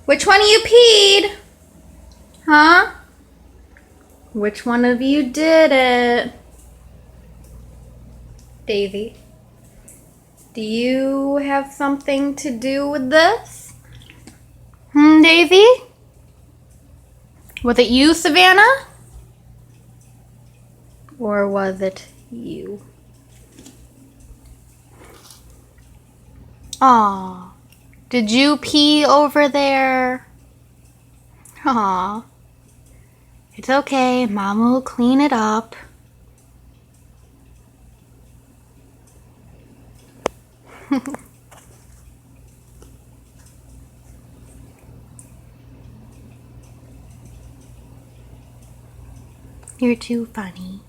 Which one of you peed? Huh? Which one of you did it? Daisy, do you have something to do with this? Daisy? Was it you, Savannah? Or was it you? Aw, did you pee over there? Aw, it's okay, Mama will clean it up. You're too funny.